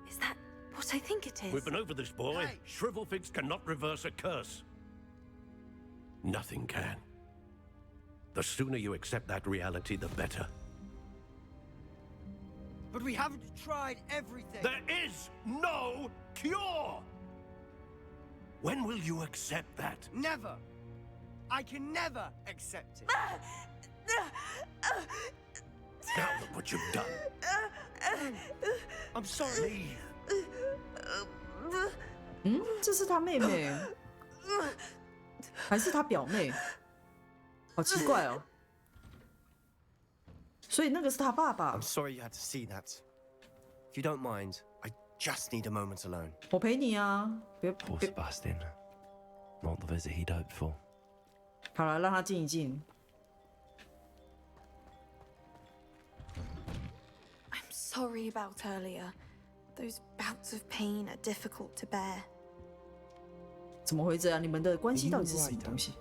Is that what I think it is? We've been over this, boy. Hey. Shrivelfigs cannot reverse a curse. Nothing can. The sooner you accept that reality, the better. But we haven't tried everything. There is no cure! When will you accept that? Never. I can never accept it. Now look what you've done. I'm sorry. 嗯，这是他妹妹，还是他表妹？好奇怪哦。所以那个是他爸爸 I'm。sorry you had to see that. If you don't mind, I just need a moment alone. 我陪你啊，别 Poor 别。 Sebastian. Not the visit he'd hoped for. 好了，让他静一静。 I'm sorry about earlier. Those bouts of pain are difficult to bear. 怎么会这样？你们的关系到底是什么东西？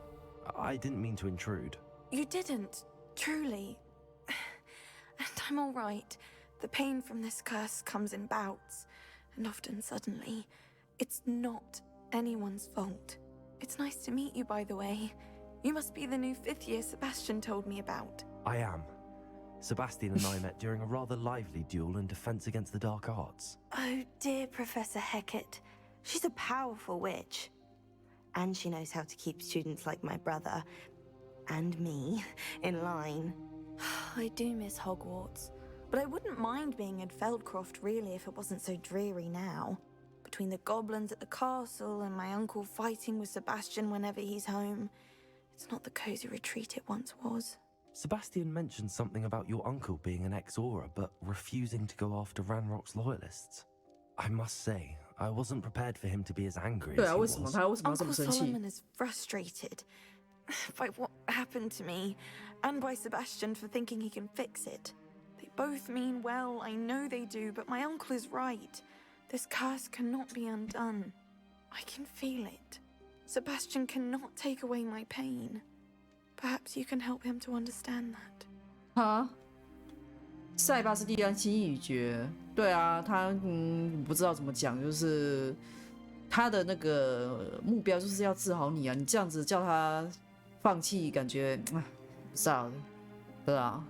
I didn't mean to intrude. You didn't, truly. And I'm all right. The pain from this curse comes in bouts, and often suddenly. It's not anyone's fault. It's nice to meet you, by the way. You must be the new 5th year Sebastian told me about. I am. Sebastian and I met during a rather lively duel in defense against the dark arts. Oh, dear Professor Hecat. She's a powerful witch. And she knows how to keep students like my brother, and me, in line. I do miss Hogwarts, but I wouldn't mind being in Feldcroft, really, if it wasn't so dreary now. Between the goblins at the castle and my uncle fighting with Sebastian whenever he's home, it's not the cozy retreat it once was. Sebastian mentioned something about your uncle being an ex-Auror, but refusing to go after Ranrock's loyalists. I must say, I wasn't prepared for him to be as angry as he was. Uncle Solomon is frustrated by what happened to me, and by Sebastian for thinking he can fix it. They both mean well, I know they do, but my uncle is right. This curse cannot be undone. I can feel it. Sebastian cannot take away my pain. Perhaps you can help him to understand that. 哈，塞巴斯蒂安心意已决。对啊，他不知道怎么讲，就是他的那个目标就是要治好你啊！你这样子叫他放弃，感觉不知道的，对啊。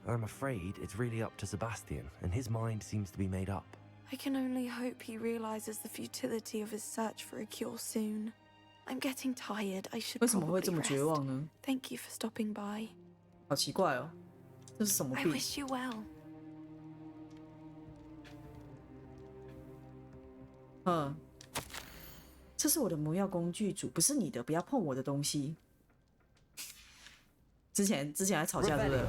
I'm afraid it's really up to Sebastian, and his mind seems to be made up. I can only hope he realizes the futility of his search for a cure soon. I'm getting tired. I should 为什么会 probably 这么绝 rest. 望呢？ Thank you for stopping by. 好奇怪哦，这是什么 I 病？ wish you well. 这是我的魔药工具组，不是你的，不要碰我的东西。之前还吵架，对不对？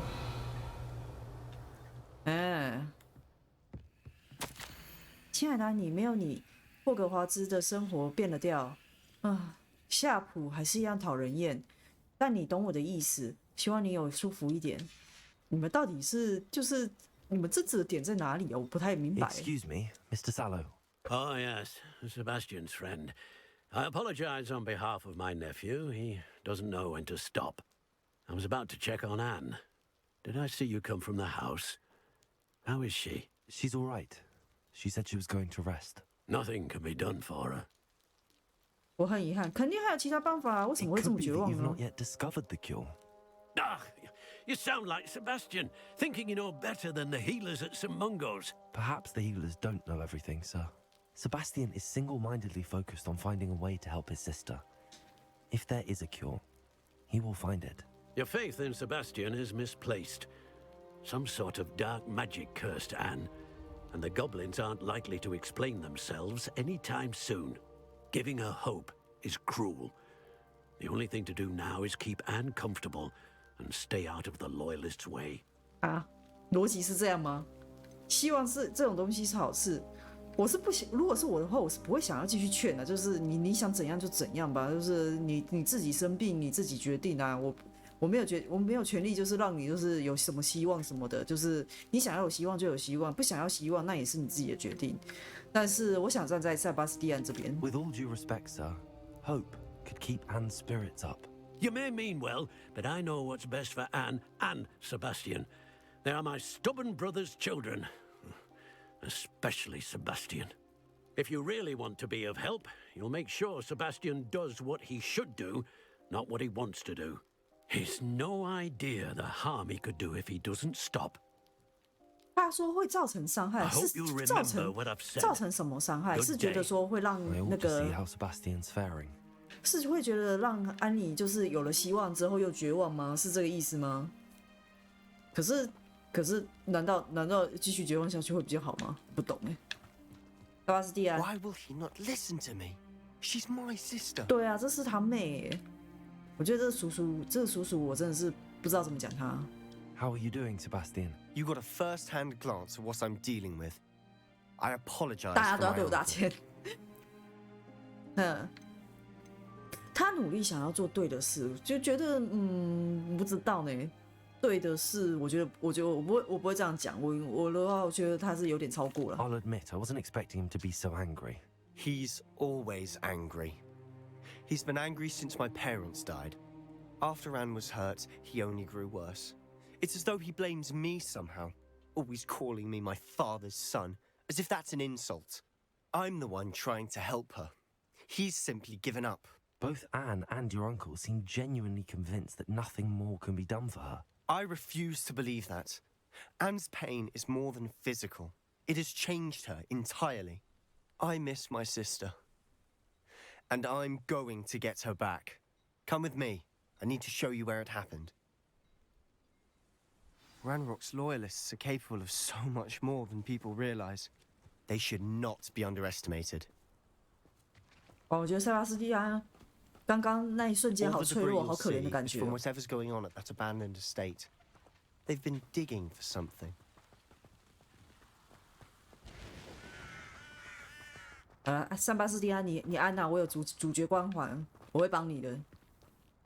亲爱的，你没有你，霍格华兹的生活变了调。夏普还是一样讨人厌，但你懂我的意思，希望你有舒服一点。你们到底是你们这指的点在哪里啊？我不太明白。Excuse me, Mr. Sallow. Oh, yes, Sebastian's friend. I apologize on behalf of my nephew. He doesn't know when to stop. I was about to check on Anne. Did I see you come from the house? How is she? She's all right. She said she was going to rest. Nothing can be done for her. 我很遗憾，肯定还有其他办法啊！为什么会 It 这 could 么 be 绝 that 望 you've 呢 not？ yet discovered the cure. Ah, you sound like Sebastian, thinking you know better than the healers at St. Mungo's. Perhaps the healers don't know everything, sir. Sebastian is single-mindedly focused on finding a way to help his sister. If there is a cure, he will find it. Your faith in Sebastian is misplaced. Some sort of dark magic cursed Anne, and the goblins aren't likely to explain themselves anytime soon. Giving her hope is cruel. The only thing to do now is keep Anne comfortable and stay out of the loyalists' way. 逻辑是这样吗？希望是这种东西是好事。我是不想，如果是我的话，我是不会想要继续劝的。就是你想怎样就怎样吧，就是你自己生病你自己决定啊。我没有权利，就是让你就是有什么希望什么的，就是你想要有希望就有希望，不想要希望那也是你自己的决定。但是我想站在塞巴斯蒂安这边。With all due respect, sir, hope could keep Anne's spirits up. You may mean well, but I know what's best for Anne and Sebastian. They are my stubborn brother's children. Especially Sebastian. If you really want to be of help, you'll make sure Sebastian does what he should do, not what he wants to do. He's no idea the harm he could do if he doesn't stop. 他说会造成伤害，是造成什么伤害？是觉得说会让那个 see how Sebastian's faring. 是会觉得让安妮就是有了希望之后又绝望吗？是这个意思吗？可是，难道继续绝望下去会比较好吗？不懂哎。塞巴斯蒂安 Why will he not listen to me? She's my sister. 对啊，这是他妹哎。我觉得这个叔叔，我真的是不知道怎么讲他。How are you doing, Sebastian? You got a first-hand glance at what I'm dealing with. I apologize. 大家都要对我道歉。他努力想要做对的事，就觉得不知道呢。对的事，我觉得我不会这样讲。我的话，我觉得他是有点超过了。I'll admit, I wasn't expecting him to be so angry. He's always angry. He's been angry since my parents died. After Anne was hurt, he only grew worse. It's as though he blames me somehow, always calling me my father's son, as if that's an insult. I'm the one trying to help her. He's simply given up. Both Anne and your uncle seem genuinely convinced that nothing more can be done for her. I refuse to believe that. Anne's pain is more than physical. It has changed her entirely. I miss my sister. And I'm going to get her back. Come with me. I need to show you where it happened. Ranrock's loyalists are capable of so much more than people realize. They should not be underestimated. 我觉得塞巴斯蒂安刚刚那一瞬间好脆弱，好可怜的感觉。 From whatever's going on at that abandoned estate. They've been digging for something.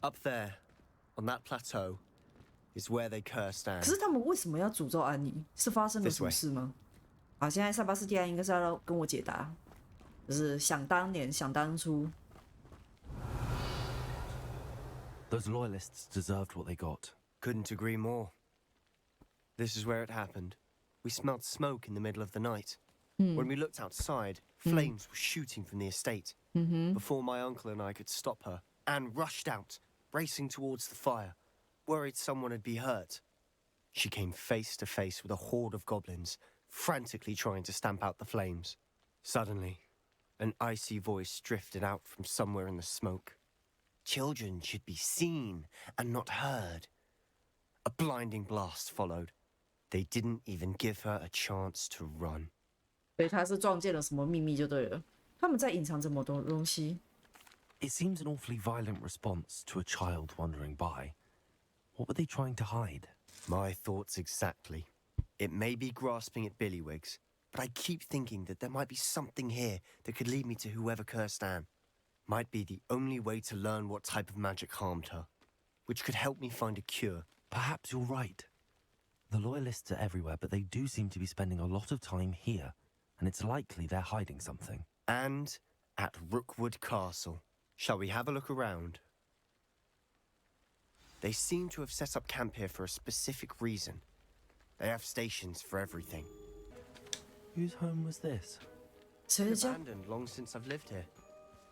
Up there, on that plateau, is where they cursed Anne. 可是他们为什么要诅咒安妮？是发生了什么事吗？好，现在塞巴斯蒂安应该是要跟我解答，就是想当年，想当初。 Those loyalists deserved what they got. Couldn't agree more. This is where it happened. We smelled smoke in the middle of the night. When we looked outside, flames were shooting from the estate. Before my uncle and I could stop her, Anne rushed out, racing towards the fire, worried someone had been hurt. She came face to face with a horde of goblins, frantically trying to stamp out the flames. Suddenly, an icy voice drifted out from somewhere in the smoke. Children should be seen and not heard. A blinding blast followed. They didn't even give her a chance to run. 所以他是撞见了什么秘密就对了。他们在隐藏这么多东西。It seems an awfully violent response to a child wandering by. What were they trying to hide? My thoughts exactly. It may be grasping at Billywigs, but I keep thinking that there might be something here that could lead me to whoever cursed Anne. Might be the only way to learn what type of magic harmed her, which could help me find a cure. Perhaps you're right. The loyalists are everywhere, but they do seem to be spending a lot of time here, and it's likely they're hiding something. And at Rookwood Castle. Shall we have a look around? They seem to have set up camp here for a specific reason. They have stations for everything. Whose home was this? Abandoned long since I've lived here.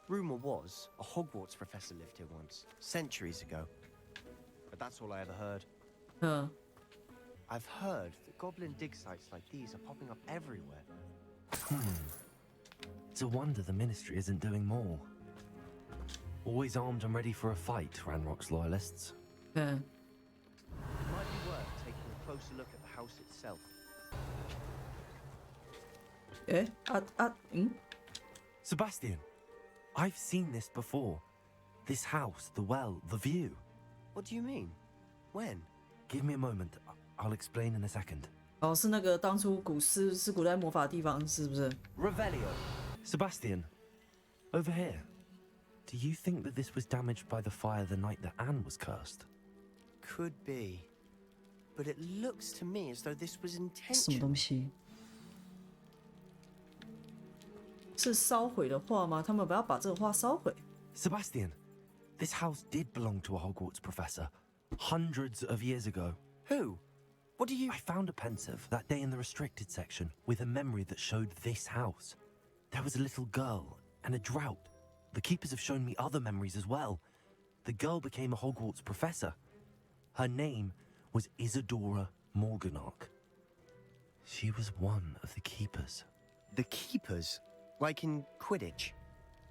Rumor was a Hogwarts professor lived here once, centuries ago. But that's all I ever heard. I've heard that goblin dig sites like these are popping up everywhere. It's a wonder the Ministry isn't doing more. Always armed and ready for a fight, Ranrock's loyalists. It might be worth taking a closer look at the house itself. Sebastian, I've seen this before. This house, the well, the view. What do you mean? When? Give me a moment. I'll explain in a second. 哦，是那个当初古代魔法的地方，是不是 Revelio. Sebastian, over here. Do you think that this was damaged by the fire the night that Anne was cursed? Could be. But it looks to me as though this was 什么 intentional. 东西？是烧毁的画吗？他们不要把这个画烧毁。Sebastian, this house did belong to a Hogwarts professor hundreds of years ago. Who? What do you... I found a pensive that day in the restricted section with a memory that showed this house. There was a little girl and a drought. The keepers have shown me other memories as well. The girl became a Hogwarts professor. Her name was Isadora Morganach. She was one of the keepers. The keepers? Like in Quidditch?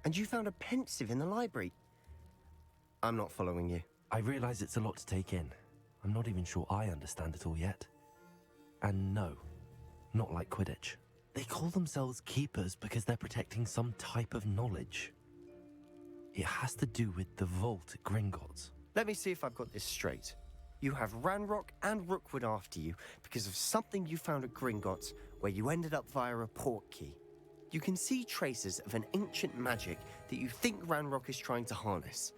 And you found a pensive in the library? I'm not following you. I realize it's a lot to take in. I'm not even sure I understand it all yet. And no, not like Quidditch. They call themselves keepers because they're protecting some type of knowledge. It has to do with the vault at Gringotts. Let me see if I've got this straight. You have Ranrock and Rookwood after you because of something you found at Gringotts where you ended up via a portkey. You can see traces of an ancient magic that you think Ranrock is trying to harness.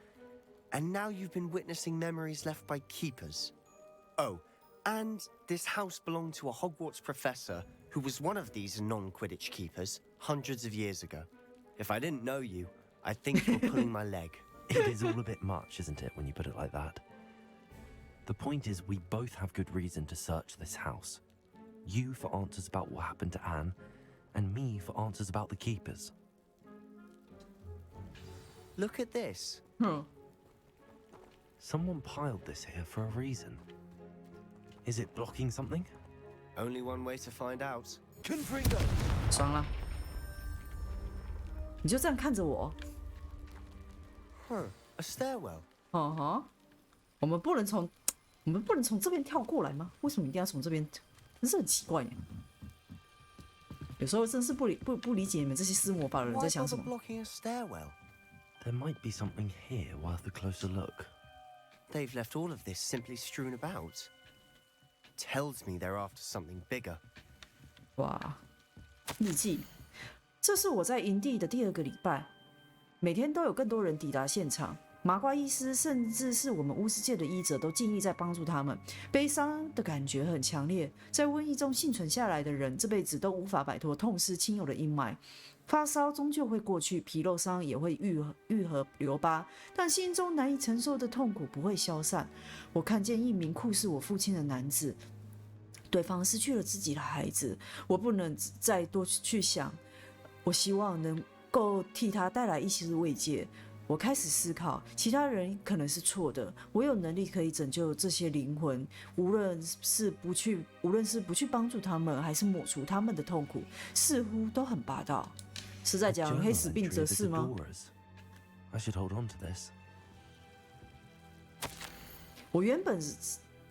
And now you've been witnessing memories left by keepers. Oh, and this house belonged to a Hogwarts professor who was one of these non-Quidditch keepers hundreds of years ago. If I didn't know you, I'd think you were pulling my leg. It is all a bit much, isn't it, when you put it like that? The point is, we both have good reason to search this house. You for answers about what happened to Anne, and me for answers about the keepers. Look at this. Someone piled this here for a reason. Is it blocking something? Only one way to find out. Confringo! 爽了，你就这样看着我。A stairwell. 我们不能从这边跳过来吗？为什么一定要从这边？真是很奇怪耶。有时候真是不理解你们这些施魔法的人在想什么。 blocking a stairwell? There might be something here worth a closer look. They've left all of this simply strewn about. Tells me they're after something bigger. 哇，日记，这是我在营地的第2个礼拜，每天都有更多人抵达现场。麻瓜医师，甚至是我们巫师界的医者，都尽力在帮助他们。悲伤的感觉很强烈，在瘟疫中幸存下来的人，这辈子都无法摆脱痛失亲友的阴霾。发烧终究会过去，皮肉伤也会愈合留疤，但心中难以承受的痛苦不会消散。我看见一名酷似我父亲的男子，对方失去了自己的孩子，我不能再多去想。我希望能够替他带来一些慰藉。我开始思考，其他人可能是错的，我有能力可以拯救这些灵魂，无论是不去帮助他们，还是抹除他们的痛苦，似乎都很霸道。是在讲黑死病者是吗？ I should hold on to this. 我原本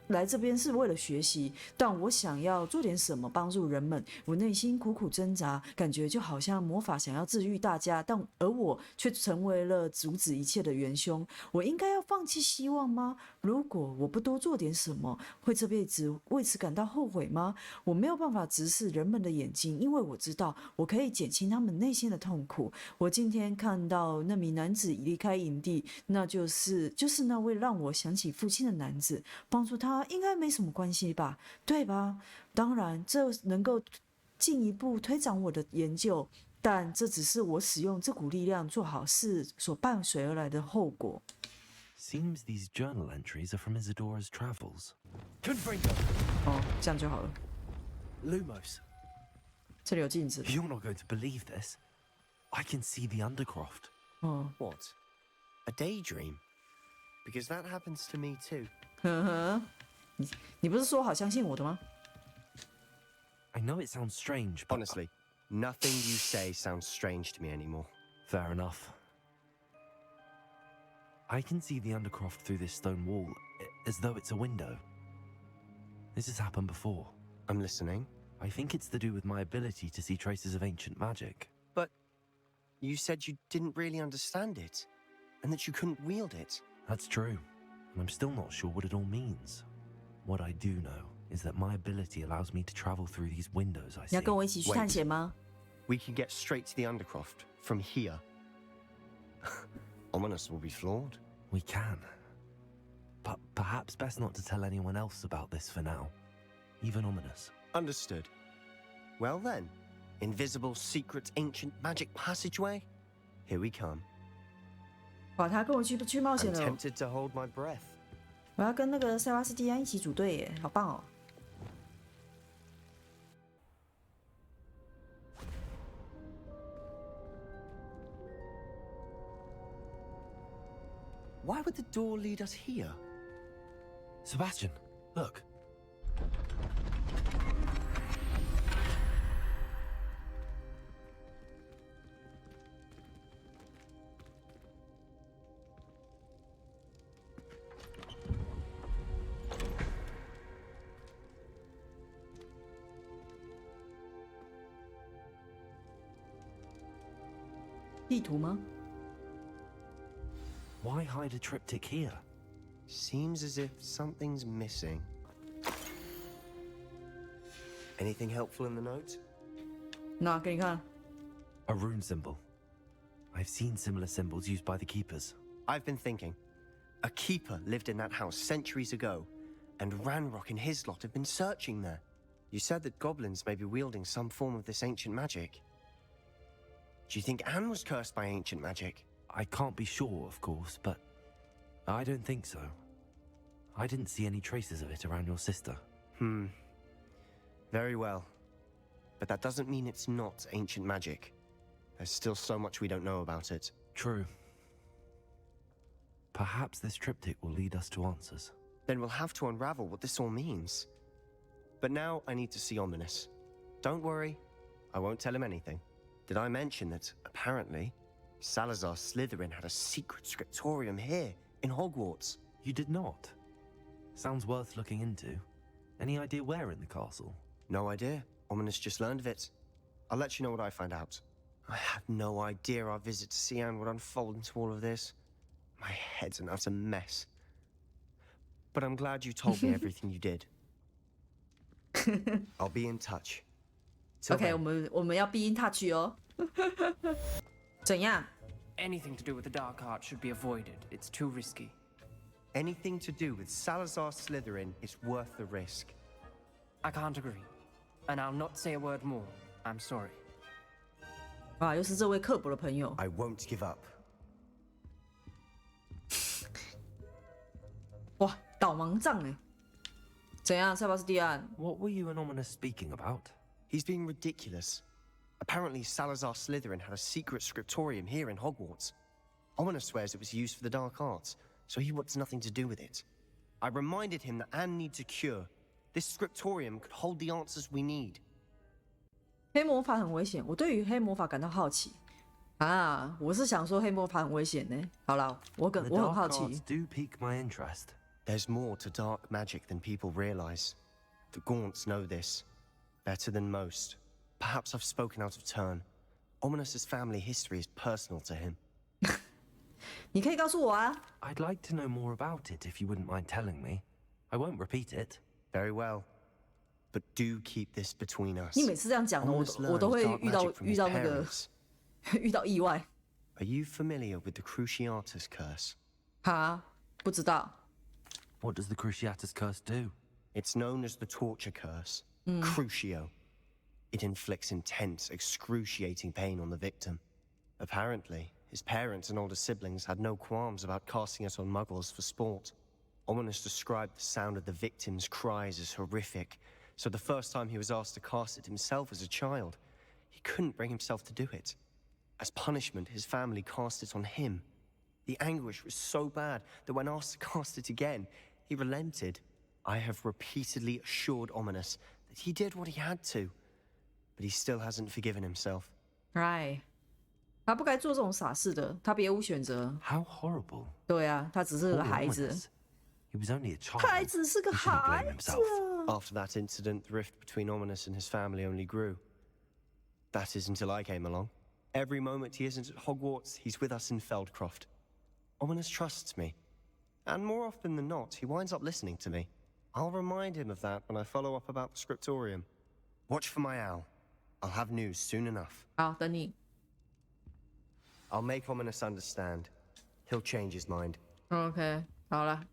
来这边是为了学习，但我想要做点什么帮助人们。我内心苦苦挣扎，感觉就好像魔法想要治愈大家，而我却成为了阻止一切的元凶。我应该要放弃希望吗？如果我不多做点什么，会这辈子为此感到后悔吗？我没有办法直视人们的眼睛，因为我知道我可以减轻他们内心的痛苦。我今天看到那名男子离开营地，那就是那位让我想起父亲的男子，帮助他应该没什么关系吧，对吧？当然，这能够进一步推展我的研究，但这只是我使用这股力量做好事所伴随而来的后果。Seems these journal entries are from Isadora's travels. 哦，这样就好了。Lumos. 这里有镜子。You're not going to believe this. I can see the undercroft. What? A daydream? Because that happens to me too. 呵呵，你不是说好相信我的吗？ I know it sounds strange, but honestly, nothing you say sounds strange to me anymore. Fair enough. I can see the undercroft through this stone wall, as though it's a window. This has happened before. I'm listening. I think it's to do with my ability to see traces of ancient magic. But you said you didn't really understand it, and that you couldn't wield it. That's true, and I'm still not sure what it all means. What I do know is that my ability allows me to travel through these windows I see. 你要跟我一起去探险吗？ We can get straight to the undercroft from here. Ominous will be flawed. We can. But perhaps best not to tell anyone else about this for now. Even Ominous. Understood. Well then, invisible, secret, ancient magic passageway? Here we come. 哇，他跟我去冒险 I'm 了。 tempted to hold my breath. 我要跟那个塞巴斯蒂安一起组队耶，好棒哦！ Why would the door lead us here? Sebastian, look. Why hide a triptych here? Seems as if something's missing. Anything helpful in the note? 那给你看。 A rune symbol. I've seen similar symbols used by the keepers. I've been thinking. A keeper lived in that house centuries ago, and Ranrock and his lot have been searching there. You said that goblins may be wielding some form of this ancient magic. Do you think Anne was cursed by ancient magic? I can't be sure, of course, but I don't think so. I didn't see any traces of it around your sister. Very well. But that doesn't mean it's not ancient magic. There's still so much we don't know about it. True. Perhaps this triptych will lead us to answers. Then we'll have to unravel what this all means. But now I need to see Ominous. Don't worry, I won't tell him anything. Did I mention that, apparently, Salazar Slytherin had a secret scriptorium here, in Hogwarts? You did not? Sounds worth looking into. Any idea where in the castle? No idea. Ominous just learned of it. I'll let you know what I find out. I had no idea our visit to Cian would unfold into all of this. My head's an utter mess. But I'm glad you told me everything you did. I'll be in touch. OK， 我们要 be in touch 哦。怎样 ？Anything to do with the dark art should be avoided. It's too risky. Anything to do with Salazar Slytherin is worth the risk. I can't agree, and I'll not say a word more. I'm sorry. 啊，又是这位刻薄的朋友。 I won't give up. 哇，导盲杖哎！怎样，塞巴斯蒂安？ What were you and Ominous speaking about? He's being ridiculous. Apparently, Salazar Slytherin had a secret scriptorium here in Hogwarts. Ominous swears it was used for the dark arts, so he wants nothing to do with it. I reminded him that Anne needs a cure. This scriptorium could hold the answers we need. 黑魔法很危险，我对于黑魔法感到好奇啊！我是想说黑魔法很危险呢。好了，我很好奇。 do pique my interest. There's more to dark magic than people realize. The Gaunts know this better than most. Perhaps I've spoken out of turn. Ominous's family history is personal to him. 你可以告诉我啊。 I'd like to know more about it if you wouldn't mind telling me. I won't repeat it. Very well. But do keep this between us. 你每次这样讲的，我都会遇到那个遇到意外。 Are you familiar with the Cruciatus curse? 哈，不知道。 What does the Cruciatus curse do? It's known as the torture curse. Crucio. It inflicts intense, excruciating pain on the victim. Apparently, his parents and older siblings had no qualms about casting it on muggles for sport. Ominous described the sound of the victim's cries as horrific, so the first time he was asked to cast it himself as a child, he couldn't bring himself to do it. As punishment, his family cast it on him. The anguish was so bad that when asked to cast it again, he relented. I have repeatedly assured Ominous that he did what he had to, but he still hasn't forgiven himself. Right. 他不该做这种傻事的，他别无选择。 How horrible. 对啊，他只是个孩子。 He was only a child. 孩子是个孩子。 After that incident, the rift between Ominous and his family only grew. That is until I came along. Every moment he isn't at Hogwarts, he's with us in Feldcroft. Ominous trusts me. And more often than not, he winds up listening to me. I'll remind him of that when I follow up about the scriptorium. Watch for my owl. I'll have news soon enough. 好，等你。 I'll make Ominous understand. He'll change his mind. OK， 好了。